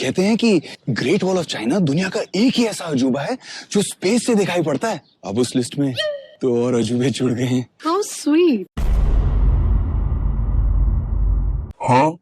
कहते हैं कि ग्रेट वॉल ऑफ चाइना दुनिया का एक ही ऐसा अजूबा है जो स्पेस से दिखाई पड़ता है। अब उस लिस्ट में तो और अजूबे जुड़ गए हैं। How sweet. हाँ।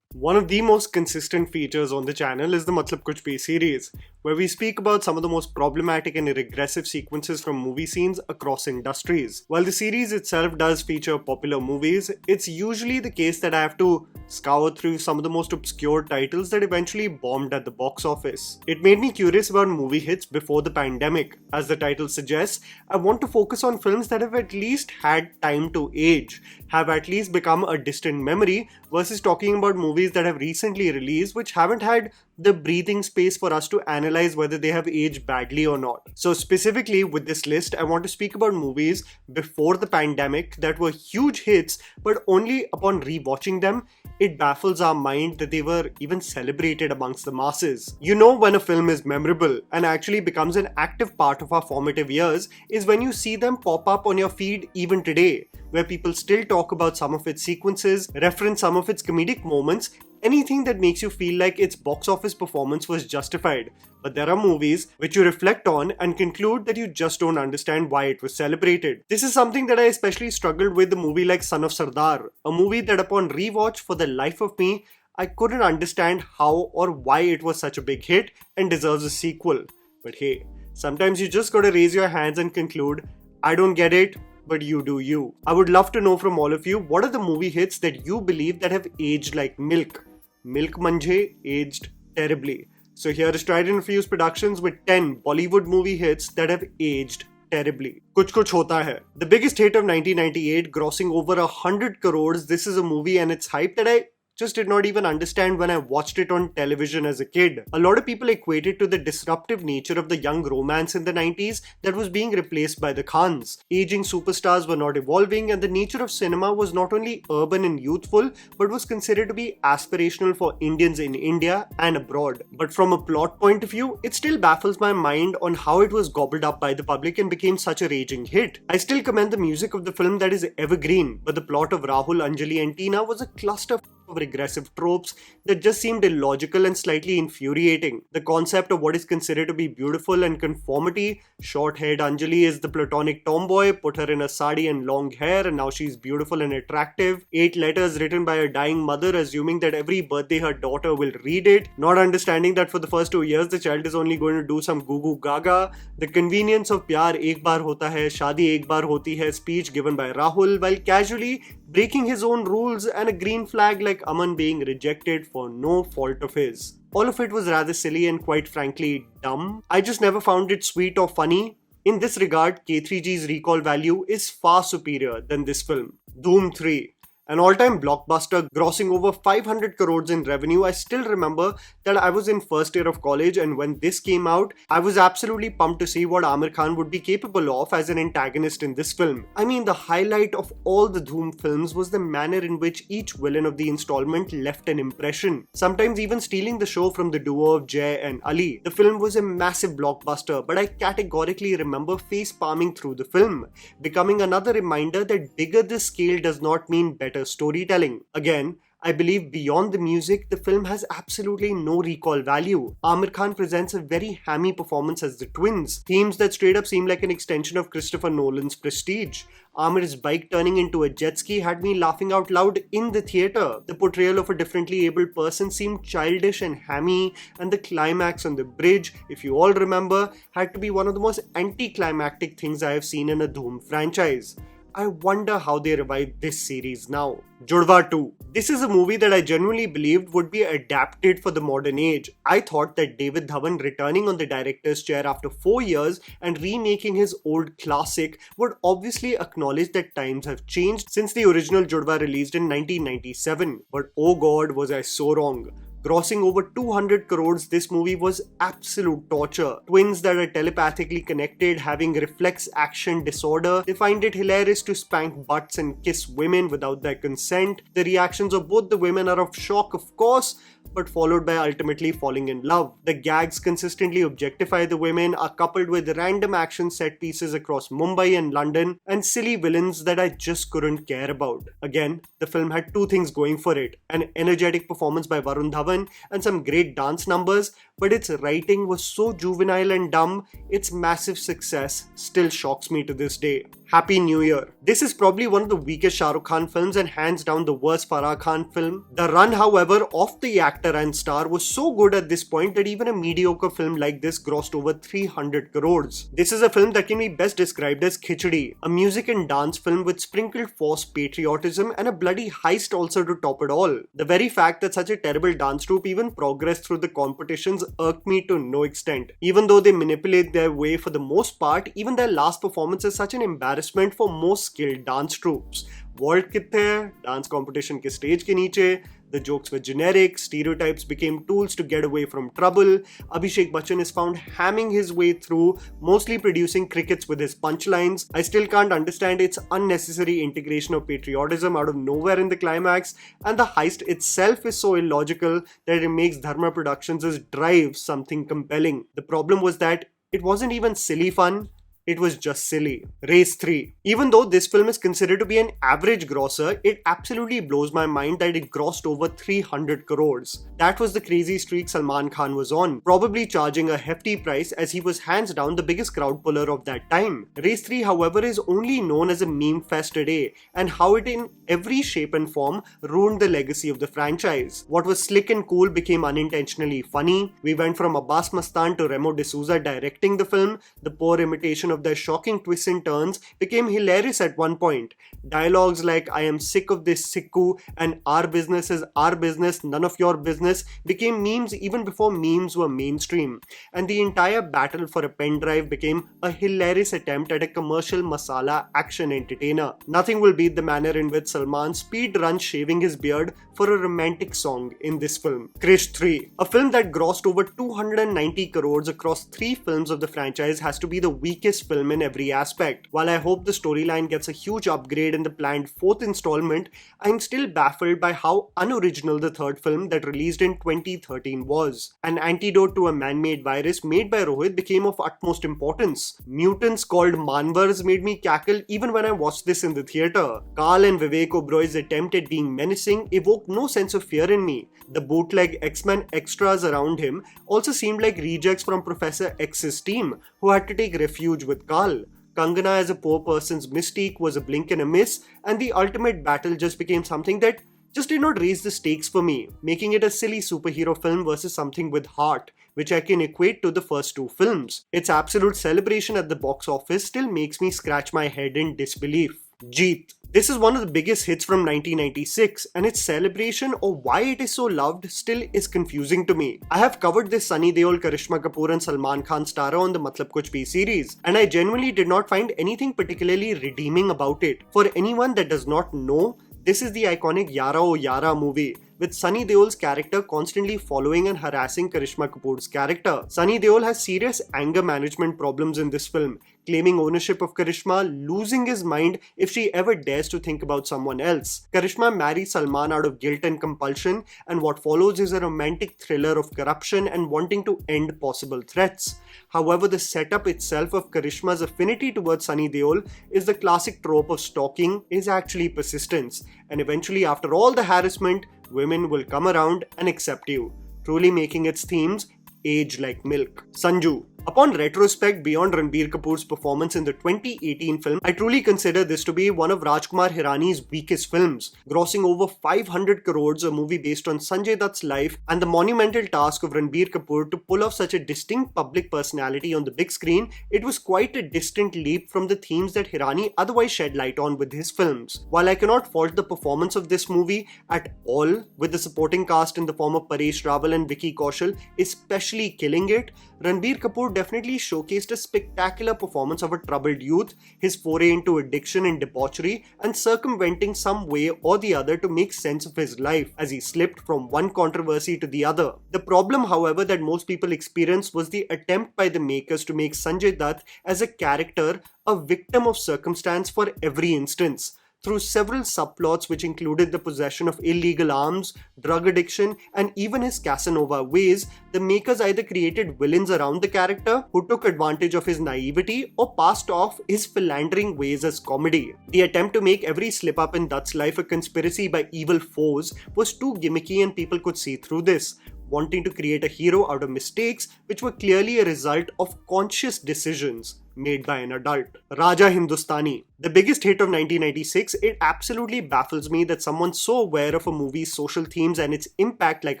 One of the most consistent features on the channel is the Matlab Kuch Bhi series, where we speak about some of the most problematic and regressive sequences from movie scenes across industries. While the series itself does feature popular movies, it's usually the case that I have to scour through some of the most obscure titles that eventually bombed at the box office. It made me curious about movie hits before the pandemic. As the title suggests, I want to focus on films that have at least had time to age, have at least become a distant memory, versus talking about movies that have recently released which haven't had the breathing space for us to analyze whether they have aged badly or not. So specifically with this list, I want to speak about movies before the pandemic that were huge hits, but only upon rewatching them, it baffles our mind that they were even celebrated amongst the masses. You know when a film is memorable and actually becomes an active part of our formative years is when you see them pop up on your feed even today, where people still talk about some of its sequences, reference some of its comedic moments, anything that makes you feel like its box office performance was justified. But there are movies which you reflect on and conclude that you just don't understand why it was celebrated. This is something that I especially struggled with a movie like Son of Sardar, a movie that upon rewatch for the life of me, I couldn't understand how or why it was such a big hit and deserves a sequel. But hey, sometimes you just gotta raise your hands and conclude, I don't get it, but you do you. I would love to know from all of you, what are the movie hits that you believe that have aged like milk? Milk Manje aged terribly. So here is Tried&Refused Productions with 10 Bollywood movie hits that have aged terribly. Kuch Kuch Hota Hai. The biggest hit of 1998, grossing over 100 crores. This is a movie and its hype that I just did not even understand when I watched it on television as a kid. A lot of people equate it to the disruptive nature of the young romance in the 90s that was being replaced by the Khans. Aging superstars were not evolving and the nature of cinema was not only urban and youthful but was considered to be aspirational for Indians in India and abroad. But from a plot point of view, it still baffles my mind on how it was gobbled up by the public and became such a raging hit. I still commend the music of the film that is evergreen, but the plot of Rahul, Anjali and Tina was a cluster of regressive tropes that just seemed illogical and slightly infuriating. The concept of what is considered to be beautiful and conformity, short-haired Anjali is the platonic tomboy, put her in a sari and long hair and now she's beautiful and attractive. 8 letters written by a dying mother assuming that every birthday her daughter will read it, not understanding that for the first 2 years the child is only going to do some goo goo gaga. The convenience of pyar ek baar hota hai, shaadi ek baar hoti hai speech given by Rahul while casually breaking his own rules and a green flag like Aman being rejected for no fault of his. All of it was rather silly and quite frankly dumb. I just never found it sweet or funny. In this regard, K3G's recall value is far superior than this film. Dhoom 3. An all-time blockbuster grossing over 500 crores in revenue. I still remember that I was in first year of college and when this came out, I was absolutely pumped to see what Aamir Khan would be capable of as an antagonist in this film. I mean, the highlight of all the Dhoom films was the manner in which each villain of the installment left an impression, sometimes even stealing the show from the duo of Jay and Ali. The film was a massive blockbuster, but I categorically remember face-palming through the film, becoming another reminder that bigger the scale does not mean better storytelling. Again, I believe beyond the music, the film has absolutely no recall value. Aamir Khan presents a very hammy performance as the twins, themes that straight up seem like an extension of Christopher Nolan's Prestige. Aamir's bike turning into a jet ski had me laughing out loud in the theatre. The portrayal of a differently abled person seemed childish and hammy, and the climax on the bridge, if you all remember, had to be one of the most anticlimactic things I have seen in a Dhoom franchise. I wonder how they revive this series now. Judwaa II. This is a movie that I genuinely believed would be adapted for the modern age. I thought that David Dhawan returning on the director's chair after 4 years and remaking his old classic would obviously acknowledge that times have changed since the original Judwaa released in 1997. But oh god, was I so wrong. Grossing over 200 crores, this movie was absolute torture. Twins that are telepathically connected, having reflex action disorder. They find it hilarious to spank butts and kiss women without their consent. The reactions of both the women are of shock, of course, but followed by ultimately falling in love. The gags consistently objectify the women, are coupled with random action set pieces across Mumbai and London, and silly villains that I just couldn't care about. Again, the film had two things going for it: an energetic performance by Varun Dhawan and some great dance numbers, but its writing was so juvenile and dumb, its massive success still shocks me to this day. Happy New Year. This is probably one of the weakest Shah Rukh Khan films and hands down the worst Farah Khan film. The run, however, of the actor and star was so good at this point that even a mediocre film like this grossed over 300 crores. This is a film that can be best described as khichdi, a music and dance film with sprinkled forced patriotism and a bloody heist also to top it all. The very fact that such a terrible dance troupe even progressed through the competitions irked me to no extent. Even though they manipulate their way for the most part, even their last performance is such an embarrassment for most skilled dance troupes. Vault कित्थे है, dance competition के stage के नीचे, the jokes were generic, stereotypes became tools to get away from trouble, Abhishek Bachchan is found hamming his way through, mostly producing crickets with his punchlines. I still can't understand its unnecessary integration of patriotism out of nowhere in the climax, and the heist itself is so illogical that it makes Dharma Productions' drive something compelling. The problem was that it wasn't even silly fun. It was just silly. Race 3. Even though this film is considered to be an average grosser, it absolutely blows my mind that it grossed over 300 crores. That was the crazy streak Salman Khan was on, probably charging a hefty price as he was hands down the biggest crowd puller of that time. Race 3, however, is only known as a meme fest today, and how it in every shape and form ruined the legacy of the franchise. What was slick and cool became unintentionally funny. We went from Abbas Mastan to Remo D'Souza directing the film. The poor imitation of their shocking twists and turns became hilarious at one point. Dialogues like "I am sick of this sikku" and "our business is our business, none of your business" became memes even before memes were mainstream. And the entire battle for a pen drive became a hilarious attempt at a commercial masala action entertainer. Nothing will beat the manner in which Salman speed runs shaving his beard for a romantic song in this film. Krrish III. A film that grossed over 290 crores across 3 films of the franchise has to be the weakest film in every aspect. While I hope the storyline gets a huge upgrade in the planned 4th installment, I'm still baffled by how unoriginal the 3rd film that released in 2013 was. An antidote to a man-made virus made by Rohit became of utmost importance. Mutants called Manvars made me cackle even when I watched this in the theatre. Carl and Vivek Oberoi's attempt at being menacing evoked no sense of fear in me. The bootleg X-Men extras around him also seemed like rejects from Professor X's team, who had to take refuge with Carl. Kangana as a poor person's mystique was a blink and a miss, and the ultimate battle just became something that just did not raise the stakes for me, making it a silly superhero film versus something with heart, which I can equate to the first 2 films. Its absolute celebration at the box office still makes me scratch my head in disbelief. Jeet. This is one of the biggest hits from 1996, and its celebration or why it is so loved still is confusing to me. I have covered this Sunny Deol, Karishma Kapoor and Salman Khan starrer on the Matlab Kuch Bhi series, and I genuinely did not find anything particularly redeeming about it. For anyone that does not know, this is the iconic Yara O Yara movie, with Sunny Deol's character constantly following and harassing Karishma Kapoor's character. Sunny Deol has serious anger management problems in this film, claiming ownership of Karishma, losing his mind if she ever dares to think about someone else. Karishma marries Salman out of guilt and compulsion, and what follows is a romantic thriller of corruption and wanting to end possible threats. However, the setup itself of Karishma's affinity towards Sunny Deol is the classic trope of stalking is actually persistence, and eventually after all the harassment, women will come around and accept you, truly making its themes age like milk. Sanju. Upon retrospect beyond Ranbir Kapoor's performance in the 2018 film, I truly consider this to be one of Rajkumar Hirani's weakest films. Grossing over 500 crores, a movie based on Sanjay Dutt's life, and the monumental task of Ranbir Kapoor to pull off such a distinct public personality on the big screen, it was quite a distant leap from the themes that Hirani otherwise shed light on with his films. While I cannot fault the performance of this movie at all, with the supporting cast in the form of Paresh Rawal and Vicky Kaushal especially killing it, Ranbir Kapoor definitely showcased a spectacular performance of a troubled youth, his foray into addiction and debauchery, and circumventing some way or the other to make sense of his life as he slipped from one controversy to the other. The problem, however, that most people experienced was the attempt by the makers to make Sanjay Dutt as a character a victim of circumstance for every instance. through several subplots which included the possession of illegal arms, drug addiction, and even his Casanova ways, the makers either created villains around the character who took advantage of his naivety or passed off his philandering ways as comedy. The attempt to make every slip-up in Dutt's life a conspiracy by evil foes was too gimmicky and people could see through this, wanting to create a hero out of mistakes which were clearly a result of conscious decisions made by an adult. Raja Hindustani. The biggest hit of 1996, it absolutely baffles me that someone so aware of a movie's social themes and its impact like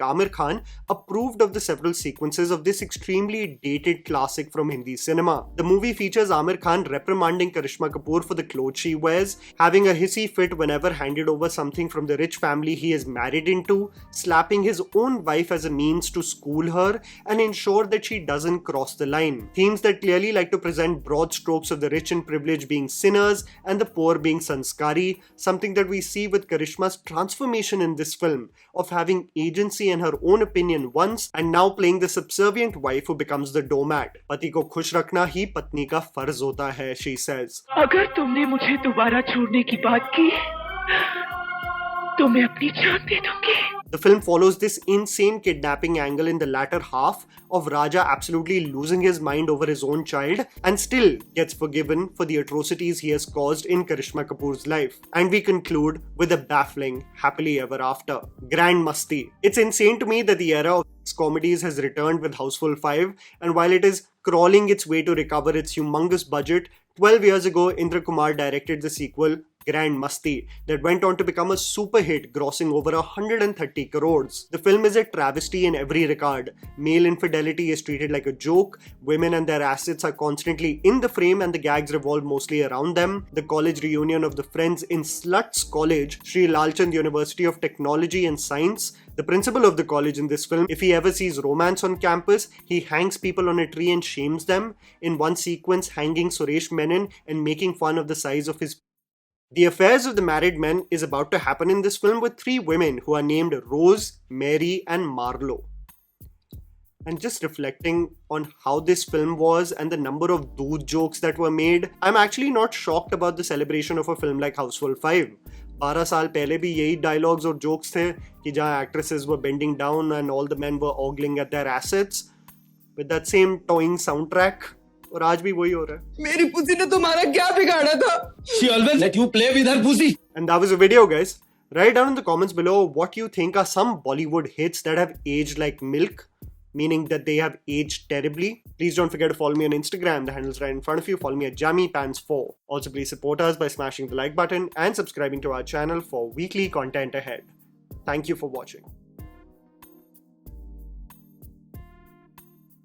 Amir Khan approved of the several sequences of this extremely dated classic from Hindi cinema. The movie features Amir Khan reprimanding Karishma Kapoor for the clothes she wears, having a hissy fit whenever handed over something from the rich family he is married into, slapping his own wife as a means to school her and ensure that she doesn't cross the line. Themes that clearly like to present broad strokes of the rich and privileged being sinners and the poor being sanskari, something that we see with Karishma's transformation in this film of having agency and her own opinion once and now playing the subservient wife who becomes the doormat. Pati ko khush rakhna hi patni ka farz hota hai, she says. अगर तुमने मुझे दोबारा छोड़ने की बात की तो मैं अपनी जान दे दूंगी. The film follows this insane kidnapping angle in the latter half of Raja absolutely losing his mind over his own child and still gets forgiven for the atrocities he has caused in Karishma Kapoor's life. And we conclude with a baffling happily ever after. Grand Masti. It's insane to me that the era of comedies has returned with Houseful 5, and while it is crawling its way to recover its humongous budget, 12 years ago Indra Kumar directed the sequel Grand Masti that went on to become a super hit, grossing over 130 crores. The film is a travesty in every regard. Male infidelity is treated like a joke, women and their assets are constantly in the frame and the gags revolve mostly around them. The college reunion of the friends in Sluts College, Sri Lalchand University of Technology and Science. The principal of the college in this film, if he ever sees romance on campus, he hangs people on a tree and shames them. In one sequence, hanging Suresh Menon and making fun of the size of his. The affairs of the married men is about to happen in this film with 3 women who are named Rose, Mary and Marlo. And just reflecting on how this film was and the number of doodh jokes that were made, I'm actually not shocked about the celebration of a film like Houseful 5. 12 साल पहले भी यही dialogues और jokes थे कि जहाँ actresses were bending down and all the men were ogling at their assets with that same toying soundtrack. और आज भी वही हो रहा है. मेरी पुसी ने तुम्हारा क्या बिगाड़ा था? She always let you play with her pussy. And that was the video, guys. Write down in the comments below what you think are some Bollywood hits that have aged like milk, meaning that they have aged terribly. Please don't forget to follow me on Instagram. The handle's right in front of you. Follow me at JammyPants4. Also, please support us by smashing the like button and subscribing to our channel for weekly content ahead. Thank you for watching.